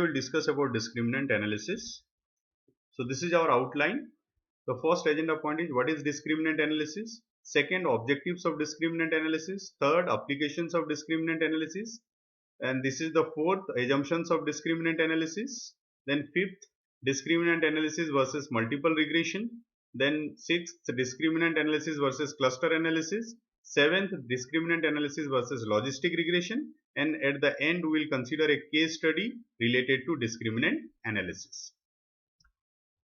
We will discuss about discriminant analysis. So this is our outline. The first agenda point is what is discriminant analysis. Second, objectives of discriminant analysis. Third, applications of discriminant analysis. And this is the fourth, assumptions of discriminant analysis. Then fifth, discriminant analysis versus multiple regression. Then sixth, discriminant analysis versus cluster analysis. Seventh, discriminant analysis versus logistic regression. And at the end, we will consider a case study related to discriminant analysis.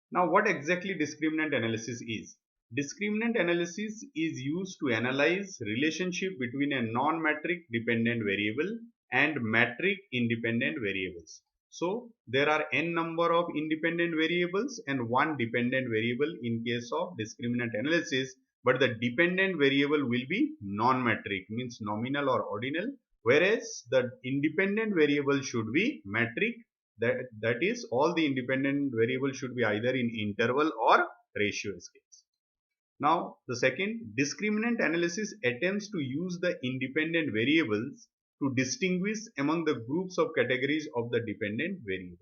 Now, what exactly discriminant analysis is? Discriminant analysis is used to analyze relationship between a non-metric dependent variable and metric independent variables. So, there are n number of independent variables and one dependent variable in case of discriminant analysis, but the dependent variable will be non-metric, means nominal or ordinal, whereas the independent variable should be metric. That is, all the independent variables should be either in interval or ratio scales. Now, the second, discriminant analysis attempts to use the independent variables to distinguish among the groups of categories of the dependent variable.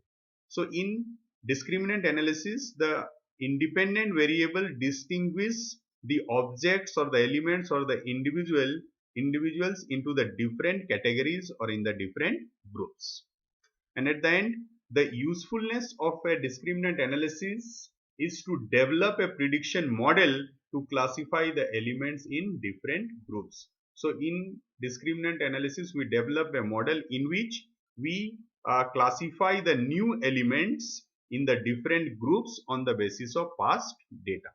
So, in discriminant analysis, the independent variable distinguish the objects or the elements or the individuals into the different categories or in the different groups. And at the end, the usefulness of a discriminant analysis is to develop a prediction model to classify the elements in different groups. So in discriminant analysis, we develop a model in which we classify the new elements in the different groups on the basis of past data.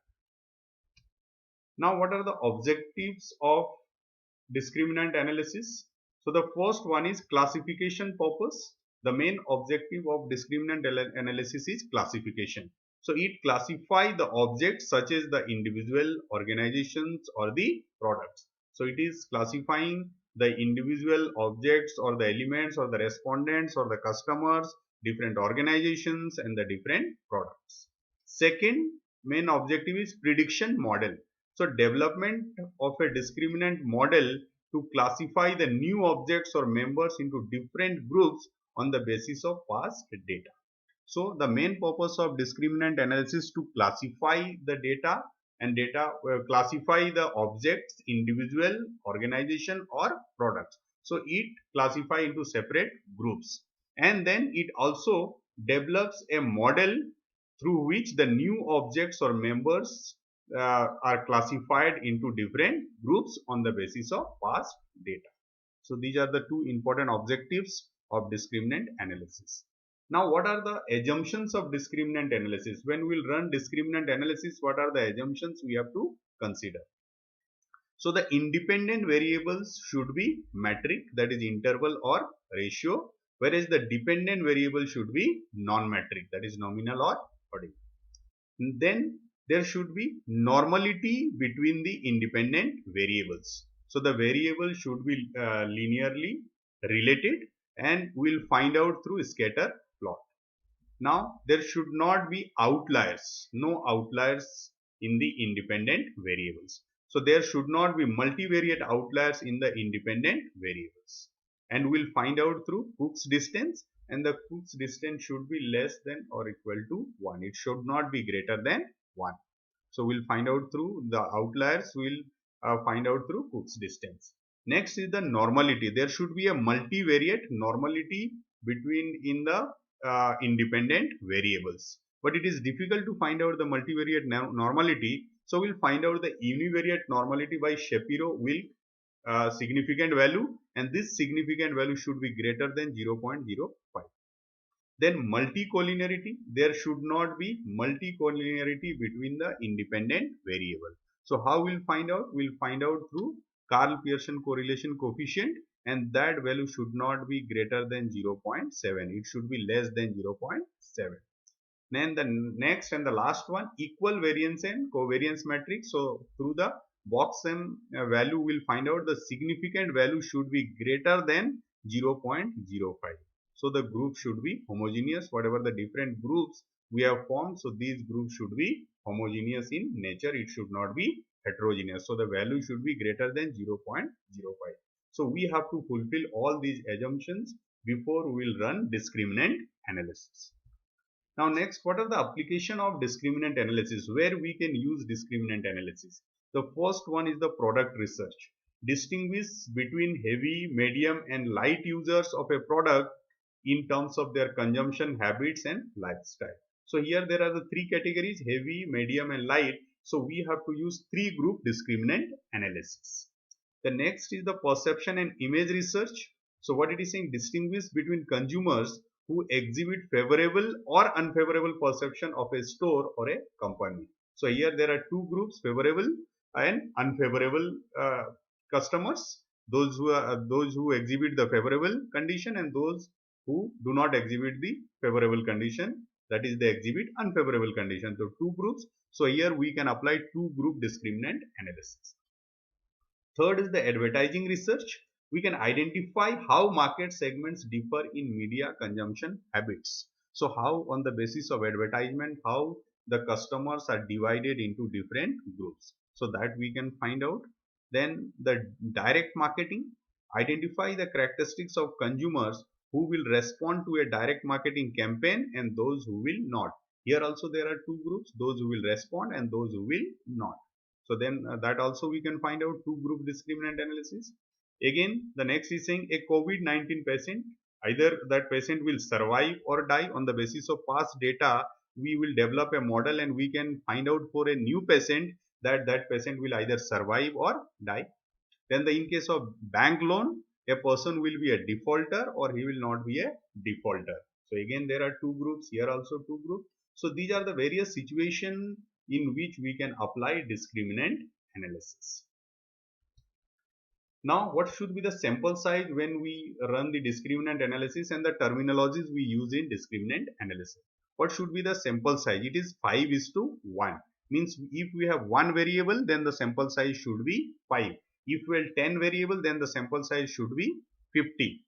Now, what are the objectives of discriminant analysis? So the first one is classification purpose. The main objective of discriminant analysis is classification. So it classifies the objects such as the individual, organizations or the products. So it is classifying the individual objects or the elements or the respondents or the customers, different organizations and the different products. Second main objective is prediction model. So development of a discriminant model to classify the new objects or members into different groups on the basis of past data. So the main purpose of discriminant analysis to classify the data and classify the objects, individual, organization or products. So it classify into separate groups, and then it also develops a model through which the new objects or members are classified into different groups on the basis of past data. So these are the two important objectives of discriminant analysis. Now, what are the assumptions of discriminant analysis? When we will run discriminant analysis, what are the assumptions we have to consider? So the independent variables should be metric, that is interval or ratio, whereas the dependent variable should be non-metric, that is nominal or ordinal. Then there should be normality between the independent variables. So the variable should be linearly related, and we'll find out through scatter plot. Now there should not be outliers, no outliers in the independent variables. So there should not be multivariate outliers in the independent variables, and we'll find out through Cook's distance, and the Cook's distance should be less than or equal to 1. It should not be greater than 1. So we'll find out through the outliers, we'll find out through Cook's distance. Next is the normality. There should be a multivariate normality between in the independent variables, but it is difficult to find out the multivariate normality. So we'll find out the univariate normality by Shapiro-Wilk significant value, and this significant value should be greater than 0.05. Then multicollinearity, there should not be multicollinearity between the independent variable. So how we'll find out? We'll find out through Karl Pearson correlation coefficient, and that value should not be greater than 0.7. It should be less than 0.7. Then the next and the last one, equal variance and covariance matrix. So through the box M value, we'll find out the significant value should be greater than 0.05. So the group should be homogeneous. Whatever the different groups we have formed, so these groups should be homogeneous in nature. It should not be heterogeneous. So the value should be greater than 0.05. So we have to fulfill all these assumptions before we will run discriminant analysis. Now next, what are the application of discriminant analysis, where we can use discriminant analysis? The first one is the product research. Distinguish between heavy, medium and light users of a product in terms of their consumption habits and lifestyle. So here there are the three categories: heavy, medium and light. So we have to use three group discriminant analysis. The next is the perception and image research. So what it is saying, distinguish between consumers who exhibit favorable or unfavorable perception of a store or a company. So here there are two groups, favorable and unfavorable customers. Those who exhibit the favorable condition, and those who do not exhibit the favorable condition, that is they exhibit unfavorable condition. So two groups. So here we can apply two group discriminant analysis. Third is the advertising research. We can identify how market segments differ in media consumption habits. So how, on the basis of advertisement, how the customers are divided into different groups. So that we can find out. Then the direct marketing. Identify the characteristics of consumers who will respond to a direct marketing campaign and those who will not. Here also there are two groups, those who will respond and those who will not. So then that also we can find out two group discriminant analysis. Again, the next is saying a COVID-19 patient, either that patient will survive or die. On the basis of past data, we will develop a model and we can find out for a new patient that that patient will either survive or die. Then in case of bank loan, a person will be a defaulter or he will not be a defaulter. So again, there are two groups, here also two groups. So these are the various situations in which we can apply discriminant analysis. Now, what should be the sample size when we run the discriminant analysis and the terminologies we use in discriminant analysis? What should be the sample size? It is 5:1. Means if we have one variable, then the sample size should be 5. If we have 10 variable, then the sample size should be 50.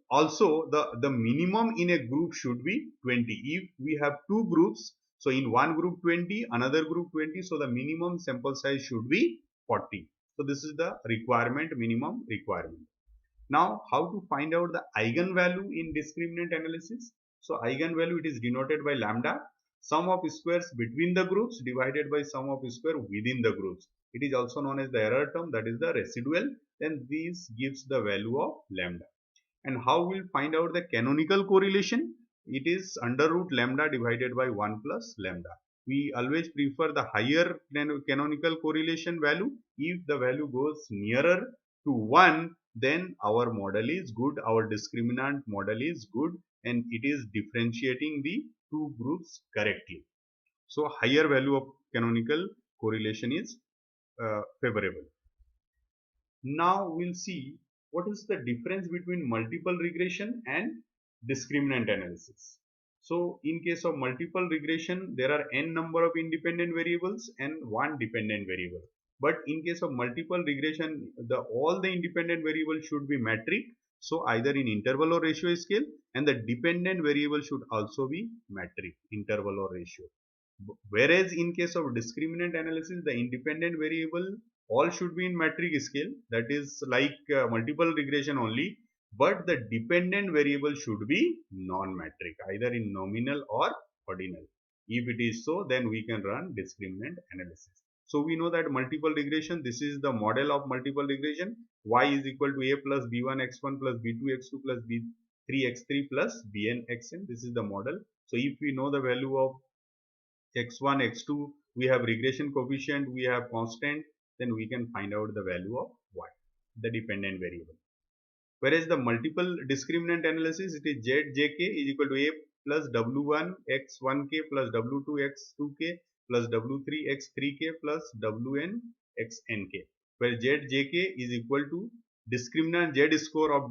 Also, the minimum in a group should be 20. If we have two groups, so in one group 20, another group 20, so the minimum sample size should be 40. So this is the requirement, minimum requirement. Now, how to find out the eigenvalue in discriminant analysis? So eigenvalue, it is denoted by lambda, sum of squares between the groups divided by sum of square within the groups. It is also known as the error term, that is the residual. Then this gives the value of lambda. And how we'll find out the canonical correlation? It is under root lambda divided by 1 plus lambda. We always prefer the higher canonical correlation value. If the value goes nearer to 1, then our model is good, our discriminant model is good, and it is differentiating the two groups correctly. So higher value of canonical correlation is favorable. Now we'll see what is the difference between multiple regression and discriminant analysis. So in case of multiple regression, there are n number of independent variables and one dependent variable. But in case of multiple regression, all the independent variables should be metric. So either in interval or ratio scale, and the dependent variable should also be metric, interval or ratio. Whereas in case of discriminant analysis, the independent variable all should be in metric scale, that is like multiple regression only, but the dependent variable should be non-metric, either in nominal or ordinal. If it is so, then we can run discriminant analysis. So we know that multiple regression, this is the model of multiple regression. Y is equal to a plus b1 x1 plus b2 x2 plus b3 x3 plus bn xn. This is the model. So if we know the value of x1, x2, we have regression coefficient, we have constant, then we can find out the value of y, the dependent variable. Whereas the multiple discriminant analysis, it is zjk is equal to a plus w1 x1k plus w2 x2k plus w3 x3k plus wn xnk, where zjk is equal to discriminant z score of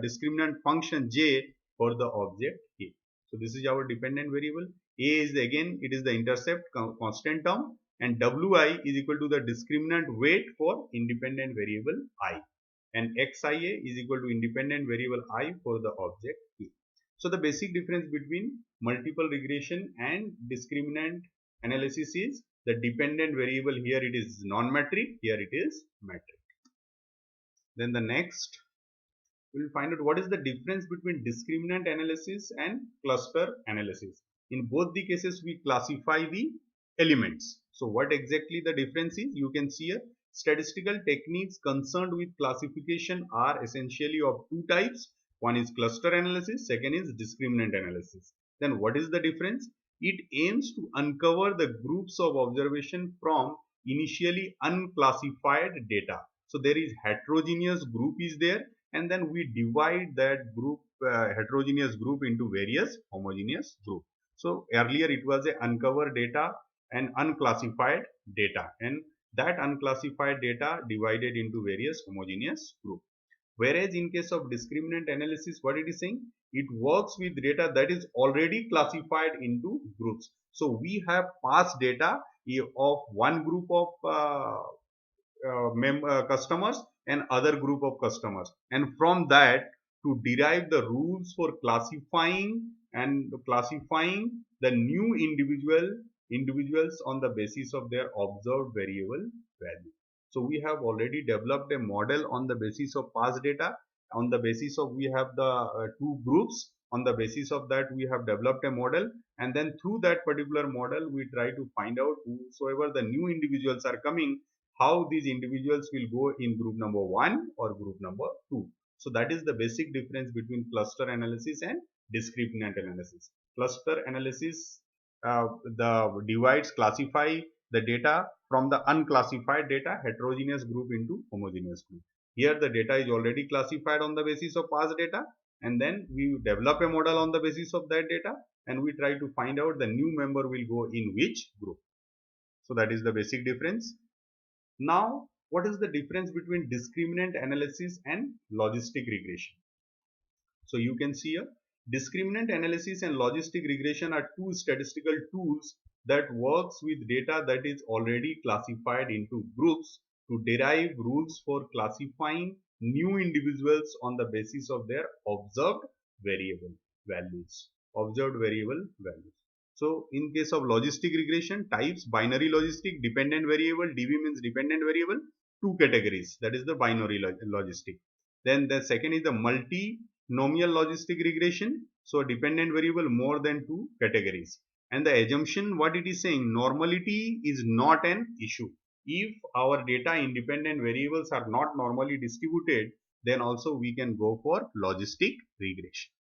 discriminant function j for the object k. So this is our dependent variable. A is again, it is the intercept constant term, and wi is equal to the discriminant weight for independent variable I, and xia is equal to independent variable I for the object k. So the basic difference between multiple regression and discriminant analysis is the dependent variable, here it is non-metric, here it is metric. Then the next, we will find out what is the difference between discriminant analysis and cluster analysis. In both the cases, we classify the elements. So what exactly the difference is? You can see here, statistical techniques concerned with classification are essentially of two types. One is cluster analysis, second is discriminant analysis. Then what is the difference? It aims to uncover the groups of observation from initially unclassified data. So there is heterogeneous group is there, and then we divide that group heterogeneous group into various homogeneous group. So earlier it was a uncover data and unclassified data, and that unclassified data divided into various homogeneous group. Whereas in case of discriminant analysis, what it is saying, it works with data that is already classified into groups. So we have past data of one group of customers and other group of customers, and from that to derive the rules for classifying the new individuals on the basis of their observed variable value. So we have already developed a model on the basis of past data. On the basis of, we have the two groups. On the basis of that, we have developed a model, and then through that particular model we try to find out whosoever the new individuals are coming, how these individuals will go in group number 1 or group number 2. So that is the basic difference between cluster analysis and discriminant analysis. Cluster analysis the divides, classify the data from the unclassified data, heterogeneous group into homogeneous group. Here the data is already classified on the basis of past data, and then we develop a model on the basis of that data, and we try to find out the new member will go in which group. So that is the basic difference. Now, what is the difference between discriminant analysis and logistic regression? So you can see here, discriminant analysis and logistic regression are two statistical tools that works with data that is already classified into groups to derive rules for classifying new individuals on the basis of their observed variable values. Observed variable values. So in case of logistic regression, types binary logistic, dependent variable, DV means dependent variable, two categories, that is the binary logistic. Then the second is the multinomial logistic regression. So dependent variable more than two categories. And the assumption, what it is saying, normality is not an issue. If our data independent variables are not normally distributed, then also we can go for logistic regression.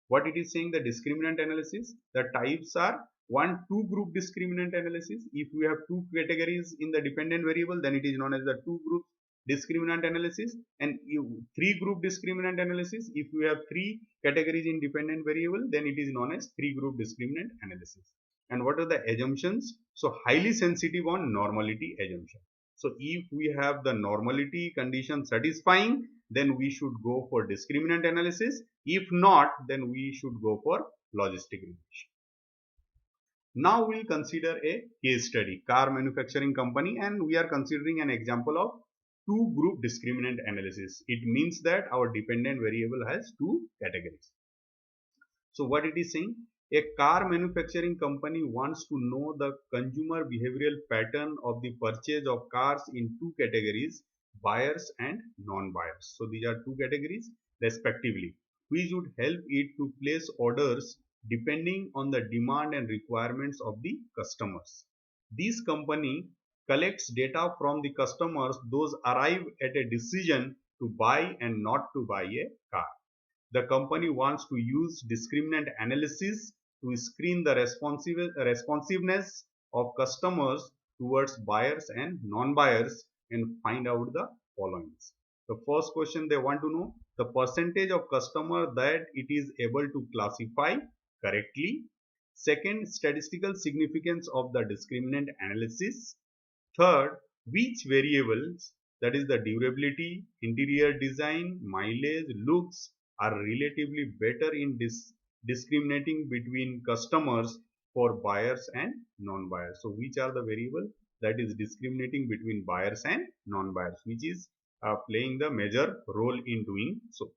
What it is saying, the discriminant analysis, the types are 1-2 group discriminant analysis. If we have two categories in the dependent variable, then it is known as the two group discriminant analysis, and 3 group discriminant analysis. If we have 3 categories in dependent variable, then it is known as 3 group discriminant analysis. And what are the assumptions? So highly sensitive on normality assumption. So if we have the normality condition satisfying, then we should go for discriminant analysis. If not, then we should go for logistic regression. Now we'll consider a case study, car manufacturing company, and we are considering an example of two group discriminant analysis. It means that our dependent variable has two categories. So what it is saying, a car manufacturing company wants to know the consumer behavioral pattern of the purchase of cars in two categories, buyers and non-buyers. So these are two categories respectively. We should help it to place orders depending on the demand and requirements of the customers. This company collects data from the customers, those arrive at a decision to buy and not to buy a car. The company wants to use discriminant analysis to screen the responsiveness of customers towards buyers and non-buyers and find out the following. The first question they want to know, the percentage of customer that it is able to classify correctly. Second, statistical significance of the discriminant analysis. Third, which variables, that is the durability, interior design, mileage, looks, are relatively better in discriminating between customers for buyers and non-buyers. So which are the variable that is discriminating between buyers and non-buyers, which is playing the major role in doing so.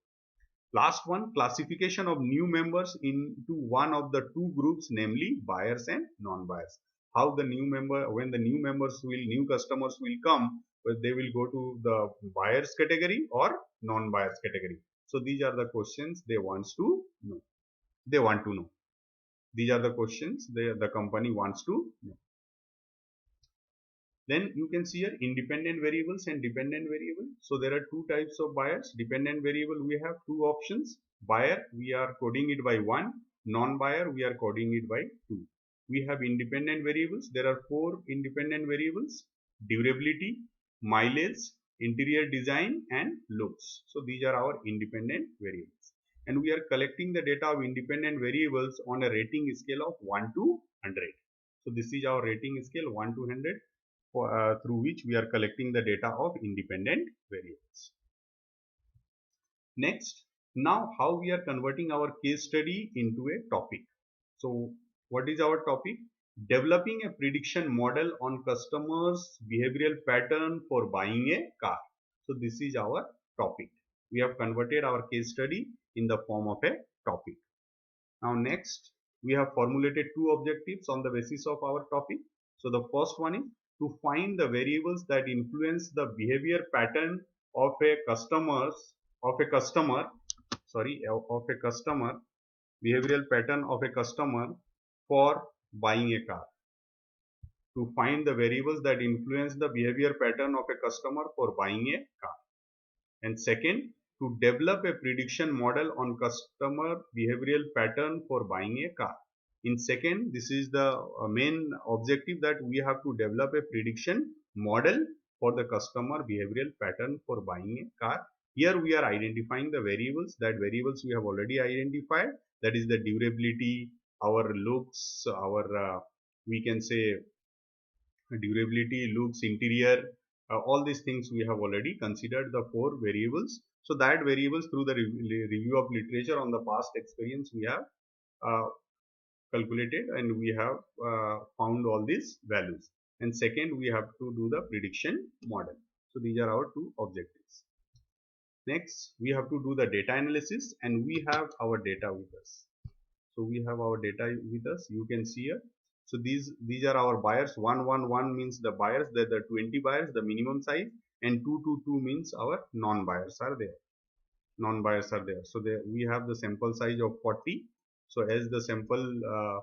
Last one, classification of new members into one of the two groups, namely buyers and non-buyers. How the new member, when the new customers will come, but they will go to the buyers category or non-buyers category. So these are the questions they wants to know. They want to know. These are the questions the company wants to know. Then you can see here independent variables and dependent variable. So there are two types of buyers. Dependent variable, we have two options. Buyer, we are coding it by 1. Non-buyer, we are coding it by 2. We have independent variables. There are 4 independent variables: durability, mileage, interior design, and looks. So these are our independent variables. And we are collecting the data of independent variables on a rating scale of 1 to 100. So this is our rating scale 1 to 100. Through which we are collecting the data of independent variables. Next, now how we are converting our case study into a topic. So what is our topic? Developing a prediction model on customers' behavioral pattern for buying a car. So this is our topic. We have converted our case study in the form of a topic. Now next, we have formulated two objectives on the basis of our topic. So the first one is to find the variables that influence the behavior pattern of a customer, behavioral pattern of a customer for buying a car. To find the variables that influence the behavior pattern of a customer for buying a car. And second, to develop a prediction model on customer behavioral pattern for buying a car. In second, this is the main objective, that we have to develop a prediction model for the customer behavioral pattern for buying a car. Here we are identifying the variables. That variables we have already identified. That is the durability, our looks, our we can say durability, looks, interior, all these things we have already considered the 4 variables. So that variables, through the review of literature on the past experience, we have calculated and we have found all these values. And second, we have to do the prediction model. So these are our two objectives. Next, we have to do the data analysis, and we have our data with us. So we have our data with us. You can see here. So these are our buyers. 111 means the buyers, the 20 buyers, the minimum size, and 222 means our non-buyers are there. Non-buyers are there. So there we have the sample size of 40. So as the sample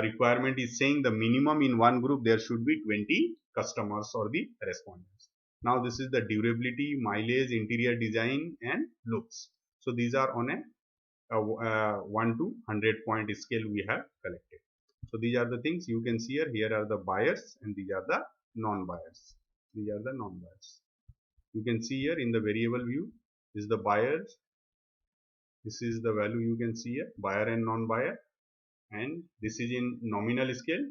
requirement is saying, the minimum in one group there should be 20 customers or the respondents. Now this is the durability, mileage, interior design, and looks. So these are on a 1 to 100 point scale we have collected. So these are the things you can see here. Here are the buyers and these are the non-buyers. These are the non-buyers. You can see here in the variable view, this is the buyers. This is the value you can see here, buyer and non-buyer. And this is in nominal scale,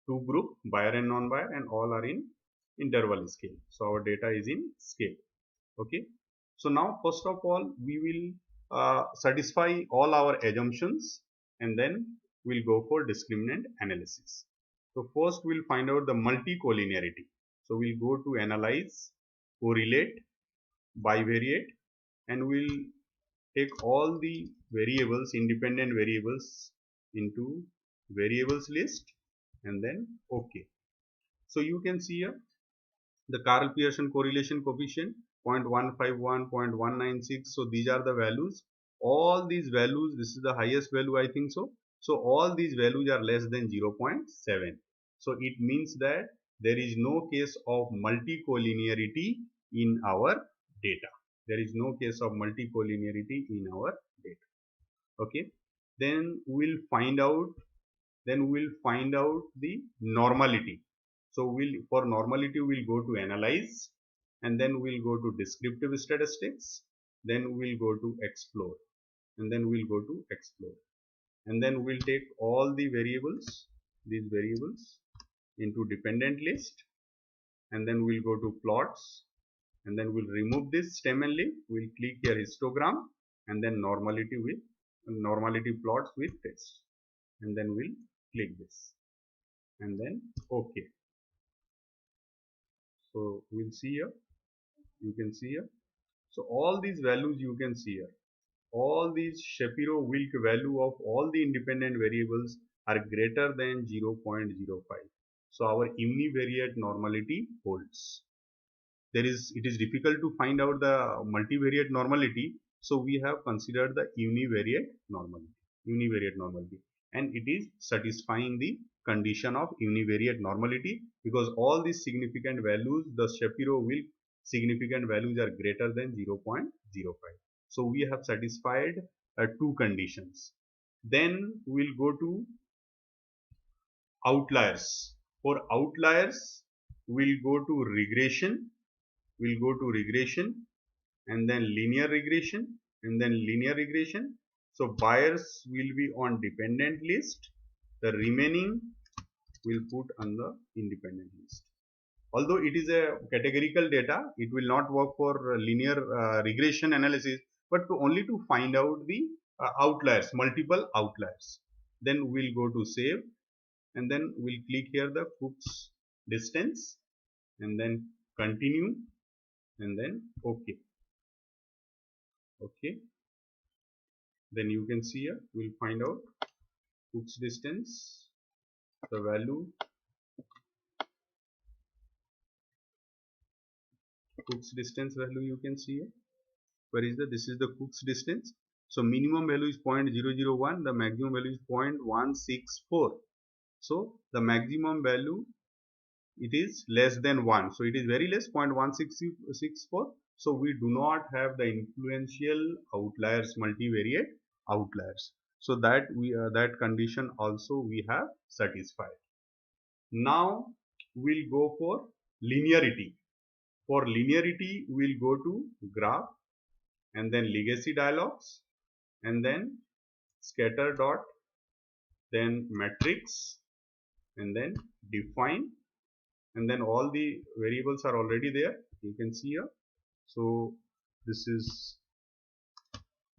two group, buyer and non-buyer, and all are in interval scale. So our data is in scale. Okay. So now first of all, we will satisfy all our assumptions, and then we'll go for discriminant analysis. So first we'll find out the multicollinearity. So we'll go to analyze, correlate, bivariate, and we'll take all the variables, independent variables, into variables list, and then OK. So you can see here the Karl Pearson correlation coefficient 0.151, 0.196. So these are the values. All these values, this is the highest value, I think so. So all these values are less than 0.7. So it means that there is no case of multicollinearity in our data. There is no case of multicollinearity in our data. Okay. Then we'll find out the normality. So for normality we'll go to analyze, and then we'll go to descriptive statistics, then we'll go to explore, and then we'll go to explore, and then we'll take all the variables, these variables, into dependent list, and then we'll go to plots, and then we'll remove this stem and leaf. We'll click here histogram, and then normality plots with text, and then we'll click this, and then OK. So we'll see here, you can see here. So all these values you can see here, all these Shapiro-Wilk value of all the independent variables are greater than 0.05. So our univariate normality holds. It is difficult to find out the multivariate normality. So we have considered the univariate normality, and it is satisfying the condition of univariate normality, because all these significant values, the Shapiro-Wilk significant values are greater than 0.05. So we have satisfied two conditions. Then we'll go to outliers. For outliers, we'll go to regression, and then linear regression, So buyers will be on dependent list, the remaining will put on the independent list. Although it is a categorical data, it will not work for linear regression analysis, but only to find out the outliers, multiple outliers. Then we'll go to save, and then we'll click here the Cook's distance, and then continue, and then OK. Then you can see here, we'll find out Cook's distance, the value, Cook's distance value you can see here. Where is this is the Cook's distance. So minimum value is 0.001, the maximum value is 0.164. So the maximum value, it is less than 1. So it is very less, 0.1664. So we do not have the influential outliers, multivariate outliers. So that that condition also we have satisfied. Now we'll go for linearity. For linearity, we'll go to graph, and then legacy dialogues, and then scatter dot, then matrix, and then define, and then all the variables are already there, you can see here. So this is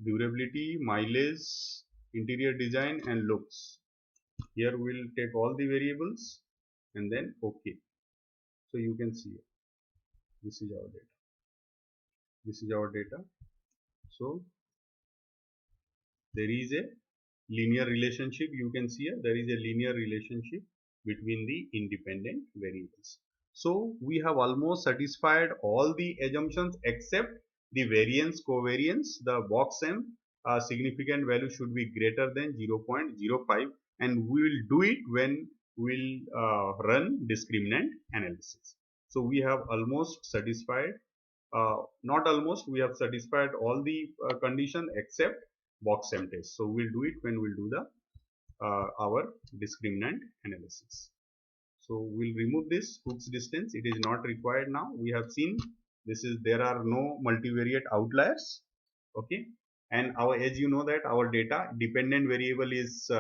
durability, mileage, interior design, and looks. Here we'll take all the variables and then OK. So you can see here, this is our data. So there is a linear relationship, you can see here, there is a linear relationship between the independent variables. So we have almost satisfied all the assumptions except the variance covariance. The box M significant value should be greater than 0.05, and we will do it when we'll run discriminant analysis. So we have almost satisfied, not almost, we have satisfied all the conditions except box M test. So we'll do it when we'll do the our discriminant analysis. So we'll remove this Cook's distance, it is not required now. We have seen this is, there are no multivariate outliers. Okay, and our, as you know that our data dependent variable is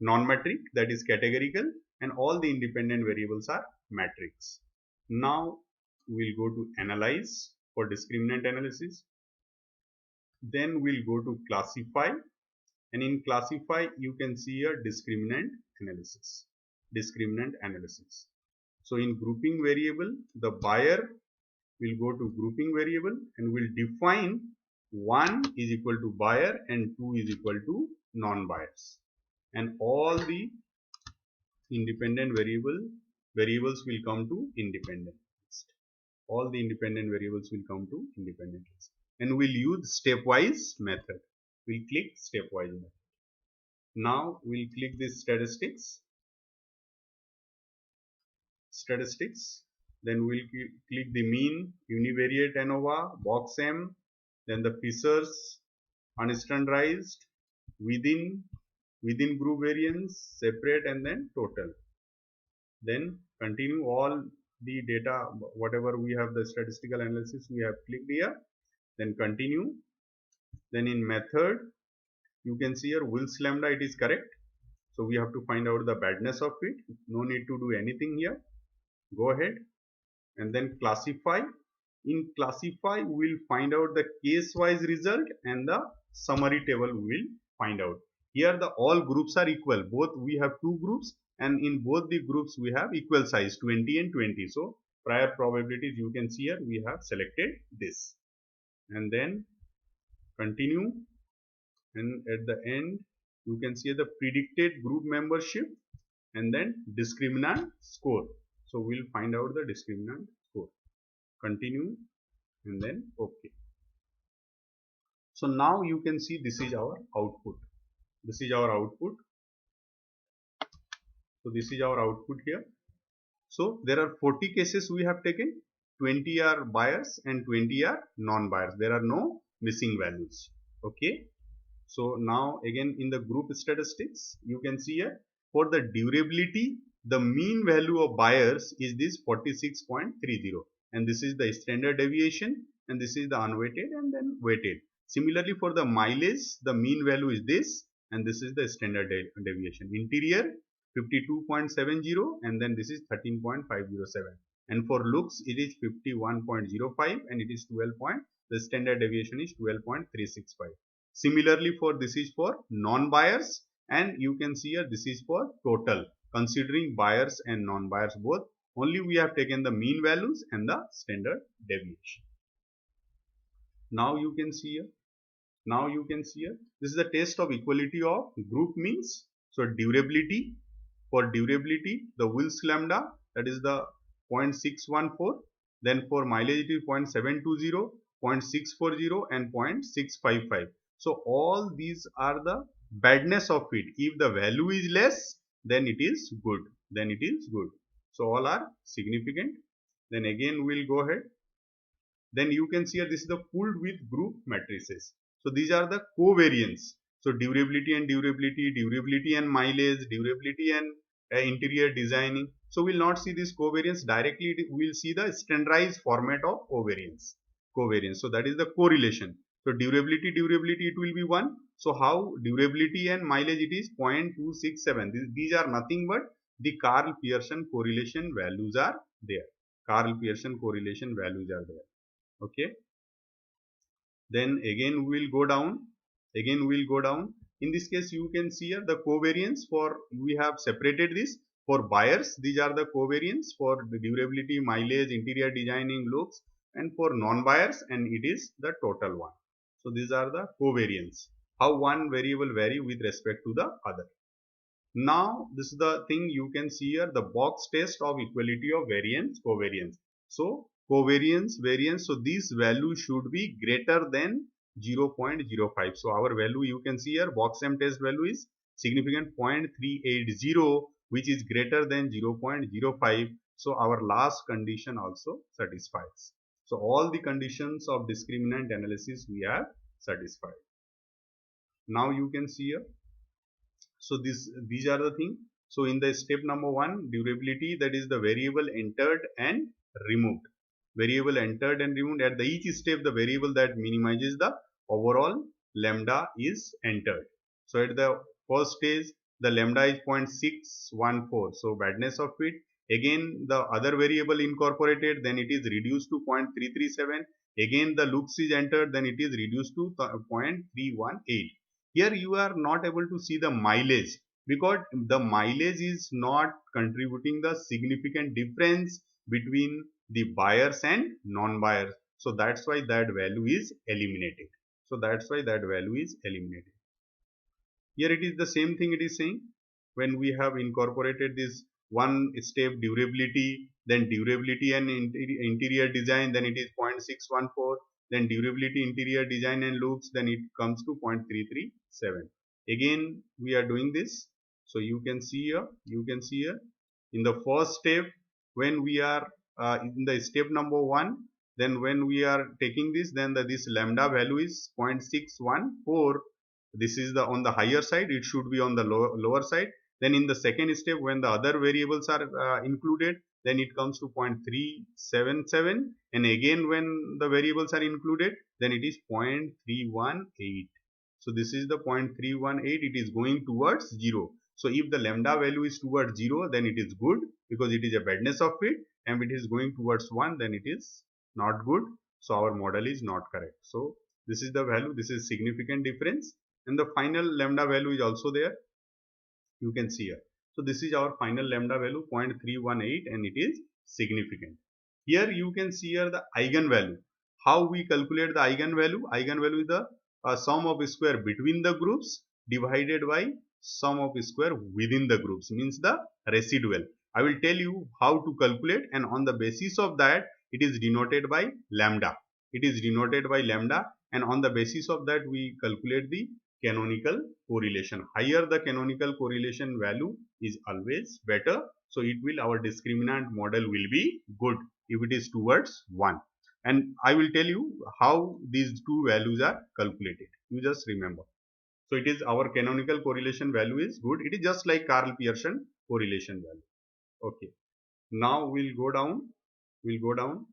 non-metric, that is categorical, and all the independent variables are matrix. Now we'll go to analyze for discriminant analysis. Then we'll go to classify, and in classify you can see a discriminant analysis. So in grouping variable, the buyer will go to grouping variable and will define 1 is equal to buyer and 2 is equal to non-buyers, and all the independent variables will come to independent list. All the independent variables will come to independent list, and we'll use stepwise method. We'll click stepwise method. Now we'll click this statistics, then we'll click the mean, univariate ANOVA, box M, then the Fishers, unstandardized, within group variance, separate, and then total. Then continue all the data, whatever we have the statistical analysis we have clicked here, then continue. Then in method, you can see here Wilks lambda, it is correct. So we have to find out the badness of it. No need to do anything here. Go ahead, and then classify. In classify, we will find out the case-wise result, and the summary table we will find out. Here the all groups are equal. Both we have two groups, and in both the groups we have equal size 20 and 20. So prior probabilities, you can see here we have selected this, and then continue, and at the end you can see the predicted group membership and then discriminant score. So we'll find out the discriminant score. Continue, and then OK. So now you can see this is our output. This is our output. So this is our output here. So there are 40 cases we have taken. 20 are buyers and 20 are non-buyers. There are no missing values. Okay. So now again in the group statistics, you can see here for the durability, the mean value of buyers is this 46.30, and this is the standard deviation, and this is the unweighted and then weighted. Similarly for the mileage, the mean value is this, and this is the standard deviation. Interior 52.70, and then this is 13.507, and for looks it is 51.05, and it is 12 point, the standard deviation is 12.365. Similarly for this is for non-buyers, and you can see here this is for total considering buyers and non-buyers both. Only we have taken the mean values and the standard deviation. Now you can see here. Now you can see here. This is the test of equality of group means. So durability, for durability the Wilks lambda, that is the 0.614. Then for mileage it is 0.720, 0.640 and 0.655. So all these are the badness of it. If the value is less, then it is good. Then it is good. So all are significant. Then again we will go ahead. Then you can see here this is the pooled with group matrices. So these are the covariance. So durability and durability, durability and mileage, durability and interior designing. So we will not see this covariance directly. We will see the standardized format of covariance. So that is the correlation. So durability it will be 1. So how durability and mileage it is 0.267. These are nothing but the Karl Pearson correlation values are there. Karl Pearson correlation values are there. Okay. Then again we will go down. In this case you can see here the covariance for, we have separated this for buyers. These are the covariance for the durability, mileage, interior designing, looks, and for non-buyers, and it is the total one. So these are the covariance, how one variable vary with respect to the other. Now this is the thing you can see here, the box test of equality of variance covariance. So covariance variance, so this value should be greater than 0.05. So our value you can see here, box M test value is significant 0.380, which is greater than 0.05. So our last condition also satisfies. So all the conditions of discriminant analysis we have satisfied. Now you can see here. So these are the things. So in the step number 1, durability, that is the variable entered and removed. Variable entered and removed. At the each step, the variable that minimizes the overall lambda is entered. So at the first stage, the lambda is 0.614. So badness of fit. Again, the other variable incorporated, then it is reduced to 0.337. Again, the looks is entered, then it is reduced to 0.318. Here you are not able to see the mileage because the mileage is not contributing the significant difference between the buyers and non-buyers. So that's why that value is eliminated. Here it is the same thing it is saying. When we have incorporated this one step durability, then durability and interior design, then it is 0.614. Then durability, interior design and looks, then it comes to 0.337. Again we are doing this. So you can see here in the first step, when we are in the step number 1, then when we are taking this, then this lambda value is 0.614. This is the on the higher side, it should be on the lower side. Then in the second step, when the other variables are included, then it comes to 0.377, and again when the variables are included, then it is 0.318. So this is the 0.318, it is going towards 0. So if the lambda value is towards 0, then it is good because it is a badness of fit, and if it is going towards 1, then it is not good. So our model is not correct. So this is the value, this is significant difference, and the final lambda value is also there. You can see here. So this is our final lambda value 0.318, and it is significant. Here you can see here the eigenvalue. How we calculate the eigenvalue? Eigenvalue is the sum of square between the groups divided by sum of square within the groups, means the residual. I will tell you how to calculate, and on the basis of that it is denoted by lambda. and on the basis of that we calculate the canonical correlation. Higher the canonical correlation value is always better. So it will, our discriminant model will be good if it is towards 1. And I will tell you how these two values are calculated. You just remember. So it is, our canonical correlation value is good. It is just like Karl Pearson correlation value. Okay. Now we'll go down. We'll go down.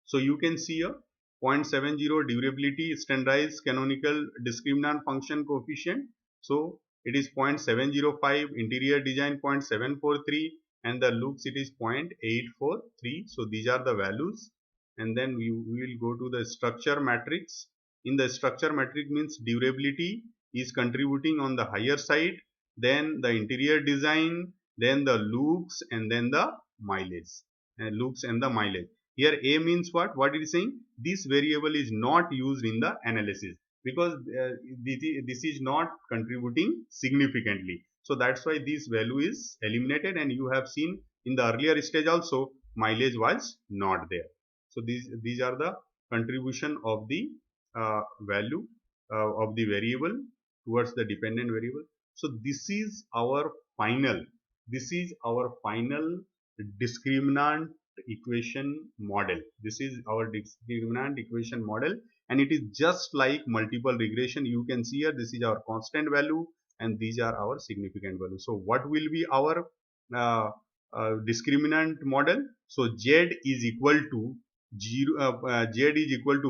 So you can see a 0.70 durability standardized canonical discriminant function coefficient. So it is 0.705, interior design 0.743, and the looks it is 0.843. So these are the values. And then we will go to the structure matrix. In the structure matrix means durability is contributing on the higher side, then the interior design, then the looks, and then the mileage. Looks and the mileage. Here A means what? What it is saying? This variable is not used in the analysis because this is not contributing significantly. So that's why this value is eliminated, and you have seen in the earlier stage also mileage was not there. So these are the contribution of the value of the variable towards the dependent variable. So this is our final discriminant equation model. This is our discriminant equation model, and it is just like multiple regression. You can see here, this is our constant value and these are our significant value. So what will be our discriminant model? So z is equal to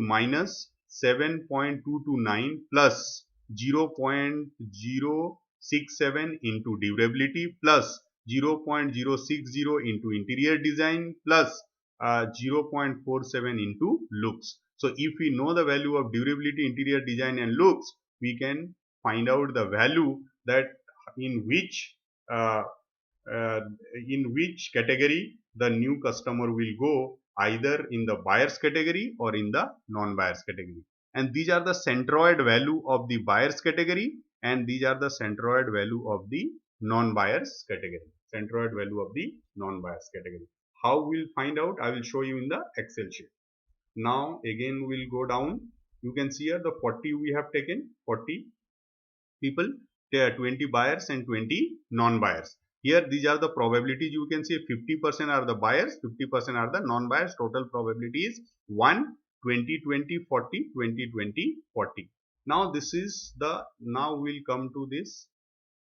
minus 7.229 plus 0.067 into durability plus 0.060 into interior design plus 0.47 into looks. So if we know the value of durability, interior design and looks, we can find out the value that in which category the new customer will go, either in the buyers category or in the non-buyers category. And these are the centroid value of the buyers category, and these are the centroid value of the non-buyers category. Centroid value of the non-buyers category. How we'll find out? I will show you in the Excel sheet. Now again we'll go down. You can see here the 40 we have taken, 40 people. There are 20 buyers and 20 non-buyers. Here these are the probabilities. You can see 50% are the buyers, 50% are the non-buyers. Total probability is 1, 20, 20, 40, 20, 20, 40. Now this is the, now we'll come to this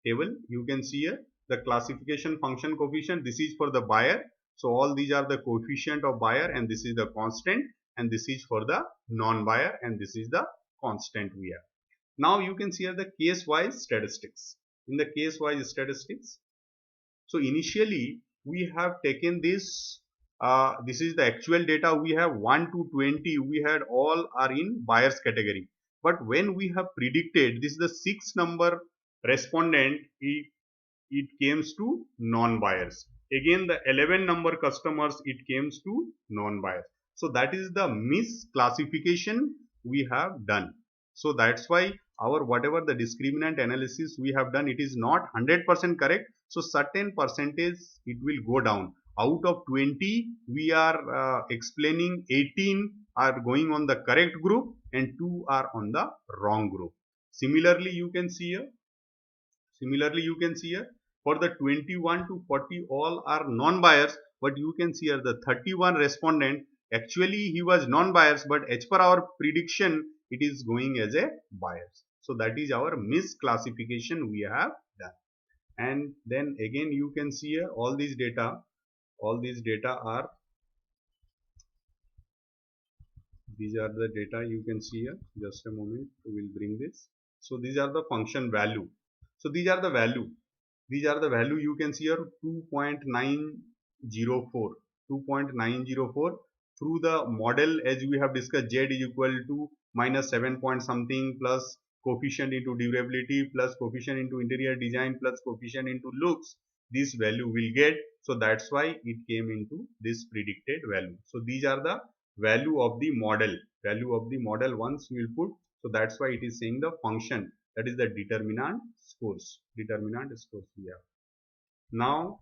table. You can see here the classification function coefficient. This is for the buyer. So all these are the coefficient of buyer, and this is the constant, and this is for the non-buyer, and this is the constant we have. Now you can see here the case-wise statistics. In the case-wise statistics, so initially we have taken this. This is the actual data. We have 1 to 20. We had all are in buyers category. But when we have predicted, this is the 6 number respondent. It comes to non-buyers. Again, the 11 number customers, it comes to non-buyers. So that is the misclassification we have done. So that's why our whatever the discriminant analysis we have done, it is not 100% correct. So certain percentage it will go down. Out of 20 we are explaining 18 are going on the correct group and 2 are on the wrong group. Similarly you can see here for the 21 to 40 all are non-buyers, but you can see here the 31 respondent actually he was non-buyers, but as per our prediction it is going as a buyers. So that is our misclassification we have done. And then again you can see here all these data are, these are the data you can see here. Just a moment, we will bring this. So these are the function value. So these are the value. These are the value you can see here 2.904 through the model as we have discussed. Z is equal to minus 7 point something plus coefficient into durability plus coefficient into interior design plus coefficient into looks. This value will get. So that's why it came into this predicted value. So these are the value of the model. Once we will put. So that's why it is saying the function, that is the determinant scores. We have. Now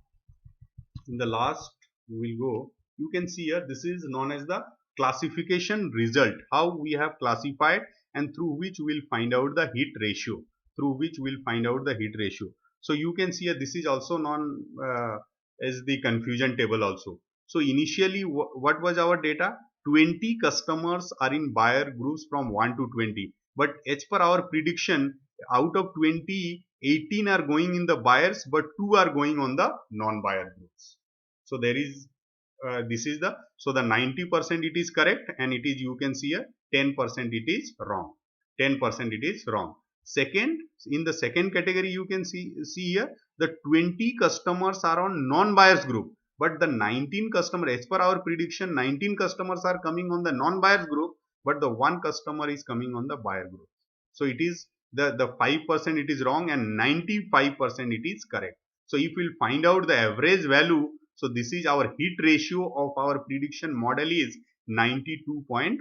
in the last we will go, you can see here this is known as the classification result, how we have classified, and through which we'll find out the heat ratio, so you can see this is also known as the confusion table also. So initially what was our data? 20 customers are in buyer groups from 1 to 20, but as per our prediction, out of 20, 18 are going in the buyers, but 2 are going on the non-buyer groups. So there is this is the, so the 90% it is correct, and it is, you can see here, 10% it is wrong. 10% it is wrong. Second, in the second category, you can see here the 20 customers are on non-buyers group, but the 19 customer, as per our prediction, 19 customers are coming on the non-buyers group, but the one customer is coming on the buyer group. So it is the 5% it is wrong, and 95% it is correct. So if we'll find out the average value, so this is our heat ratio of our prediction model is 92.5%.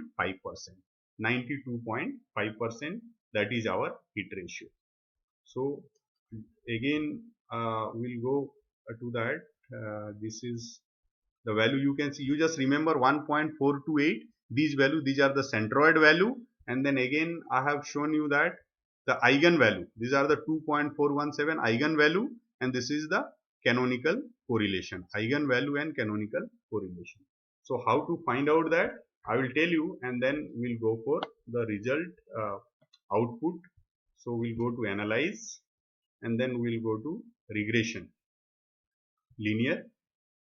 92.5%, that is our heat ratio. So again we'll go to that. This is the value, you can see, you just remember 1.428, these value, these are the centroid value, and then again I have shown you that the eigen value, these are the 2.417 eigen value, and this is the canonical correlation, eigen value and canonical correlation. So how to find out that, I will tell you, and then we'll go for the result output. So we'll go to analyze, and then we'll go to regression, linear,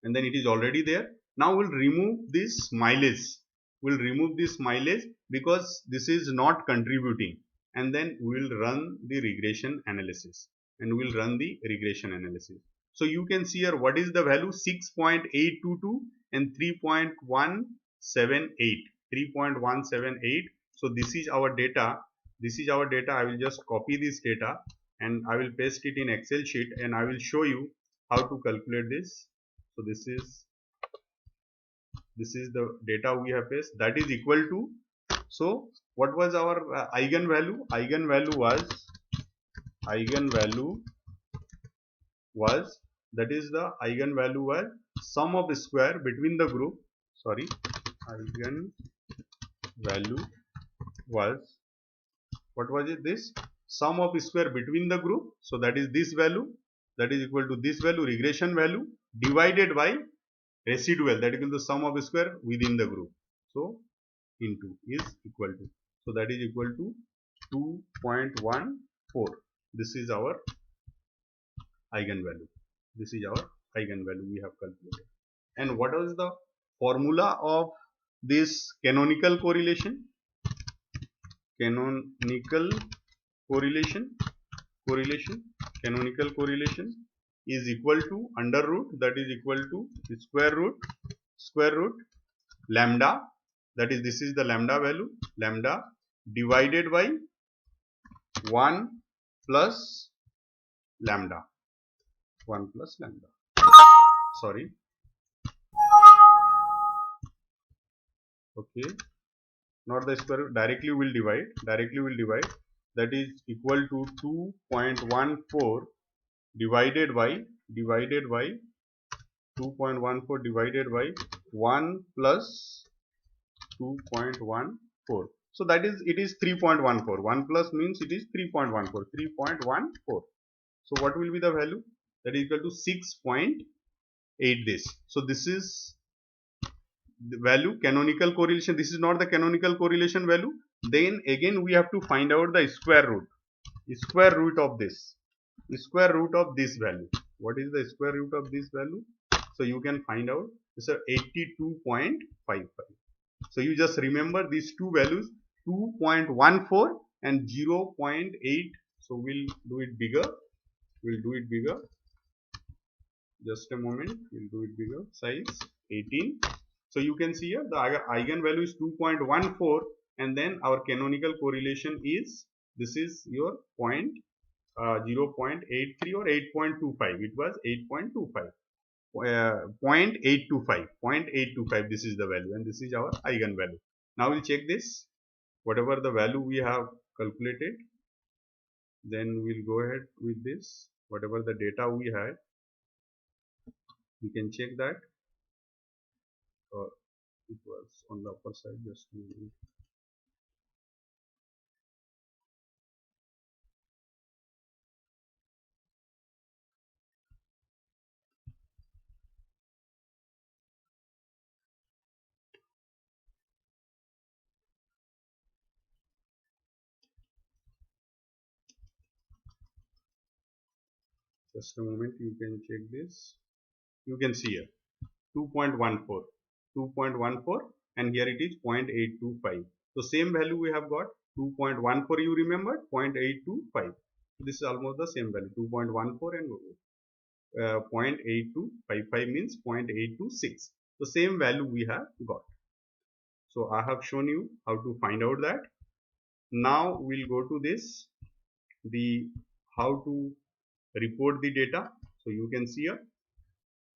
and then it is already there. Now we'll remove this mileage, because this is not contributing, and then we'll run the regression analysis, so you can see here what is the value, 6.822 and 3.178. So this is our data, I will just copy this data and I will paste it in Excel sheet, and I will show you how to calculate this. So this is the data we have pasted, that is equal to, so what was our eigenvalue? Eigenvalue was, that is the eigenvalue was sum of square between the group, eigenvalue was, what was it, this sum of square between the group, so that is this value, that is equal to this value, regression value, divided by residual, that is equal to sum of square within the group, so into is equal to, so that is equal to 2.14. This is our eigenvalue, we have calculated. And what is the formula of this canonical correlation? Canonical correlation is equal to under root, that is equal to square root lambda, that is, this is the lambda value, lambda divided by 1 plus lambda, sorry, okay, not the square root, directly will divide, that is equal to 2.14 divided by 2.14 divided by 1 plus 2.14. So that is, it is 3.14. 1 plus means it is 3.14. 3.14. So what will be the value? That is equal to 6.8 this. So this is the value, canonical correlation. This is not the canonical correlation value. Then again we have to find out the square root of this. Square root of this value. What is the square root of this value? So you can find out, it's 82.55. So you just remember these two values, 2.14 and 0.8. So we'll do it bigger. Just a moment, we'll do it bigger, size 18. So you can see here the eigenvalue is 2.14, and then our canonical correlation is, this is your 0.83 or 8.25. It was 8.25. 0.825, this is the value, and this is our eigenvalue. Now we'll check this, whatever the value we have calculated, then we'll go ahead with this, whatever the data we had, we can check that. it was on the upper side. Just a moment, you can check this. You can see here 2.14, 2.14, and here it is 0.825. So same value we have got 2.14, you remember 0.825. This is almost the same value 2.14 and 0.8255 means 0.826. The same value we have got. So I have shown you how to find out that. Now we'll go to this, the how to report the data. So you can see here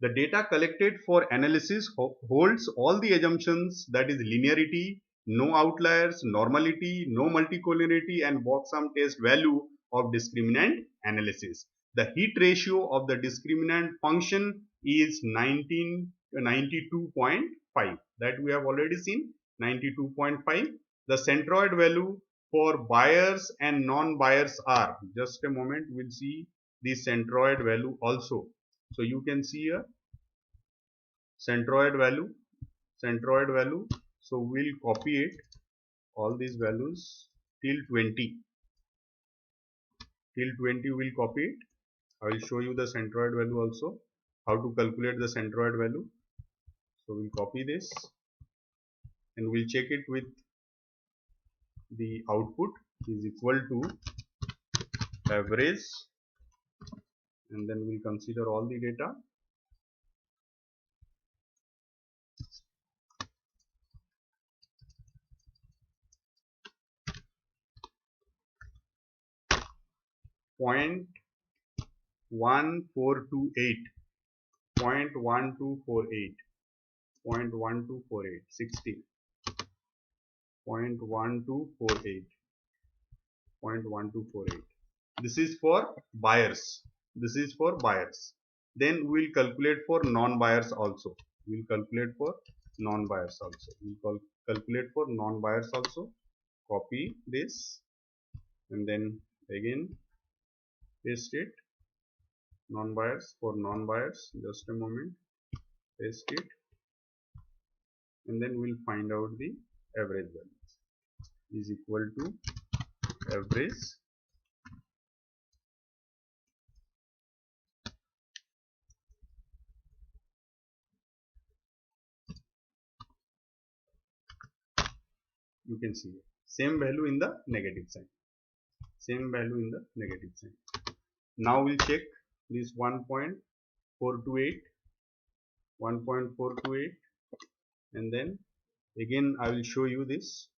the data collected for analysis holds all the assumptions, that is linearity, no outliers, normality, no multicollinearity, and box sum test value of discriminant analysis. The hit ratio of the discriminant function is 92.5, that we have already seen, 92.5. The centroid value for Bayes and non-Bayes are, just a moment, we'll see the centroid value also. So you can see here centroid value. So we'll copy it, all these values till 20. Till 20 we'll copy it. I will show you the centroid value also, how to calculate the centroid value. So we'll copy this and we'll check it with the output is equal to average, and then we'll consider all the data. Point 1248, 0.1248, 0.1248, 60, 0.1248, 0.1248. This is for Bayes. This is for Bayes. Then we'll calculate for non-Bayes also. We'll calculate for non-Bayes also. We'll calculate for non-Bayes also. Copy this and then again paste it. Non-Bayes for non-Bayes. Just a moment. Paste it, and then we'll find out the average values is equal to average you can see same value in the negative sign, same value in the negative sign. Now we'll check this 1.428, 1.428, and then again I will show you this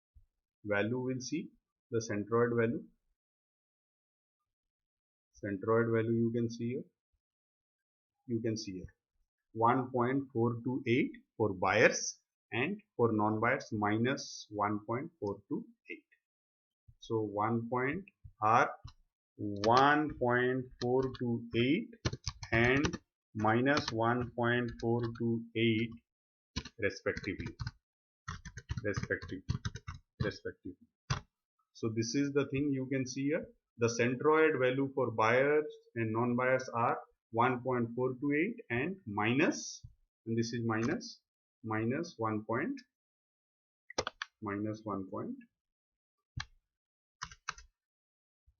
value. We'll see the centroid value. Centroid value you can see here. You can see here 1.428 for Bayes and for non-Bayes minus 1.428. So 1.428 and minus 1.428 respectively. So this is the thing you can see here. The centroid value for Bayes and non-Bayes are 1.428 and minus, and this is minus 1 point,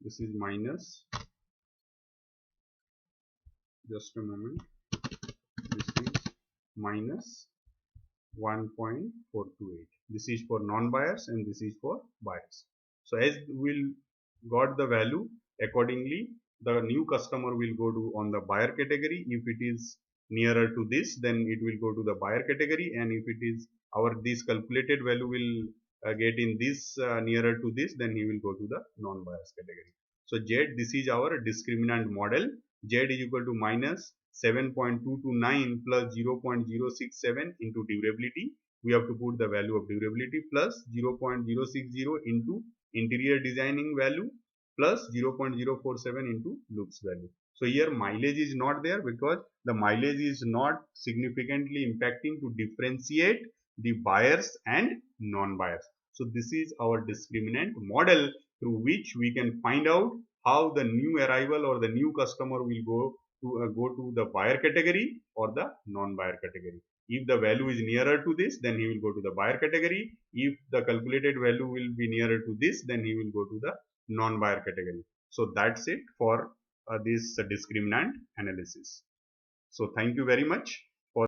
this is minus, just a moment, this is minus 1.428. This is for non-Bayes and this is for Bayes. So as we'll got the value, accordingly the new customer will go to on the buyer category. If it is nearer to this, then it will go to the buyer category, and if it is this calculated value will get in this nearer to this, then he will go to the non-Bayes category. So Z, this is our discriminant model. Z is equal to minus 7.229 plus 0.067 into durability. We have to put the value of durability plus 0.060 into interior designing value plus 0.047 into loops value. So here mileage is not there because the mileage is not significantly impacting to differentiate the buyers and non-buyers. So this is our discriminant model through which we can find out how the new arrival or the new customer will go to the buyer category or the non-buyer category. If the value is nearer to this, then he will go to the buyer category. If the calculated value will be nearer to this, then he will go to the non-buyer category. So that's it for this discriminant analysis. So thank you very much.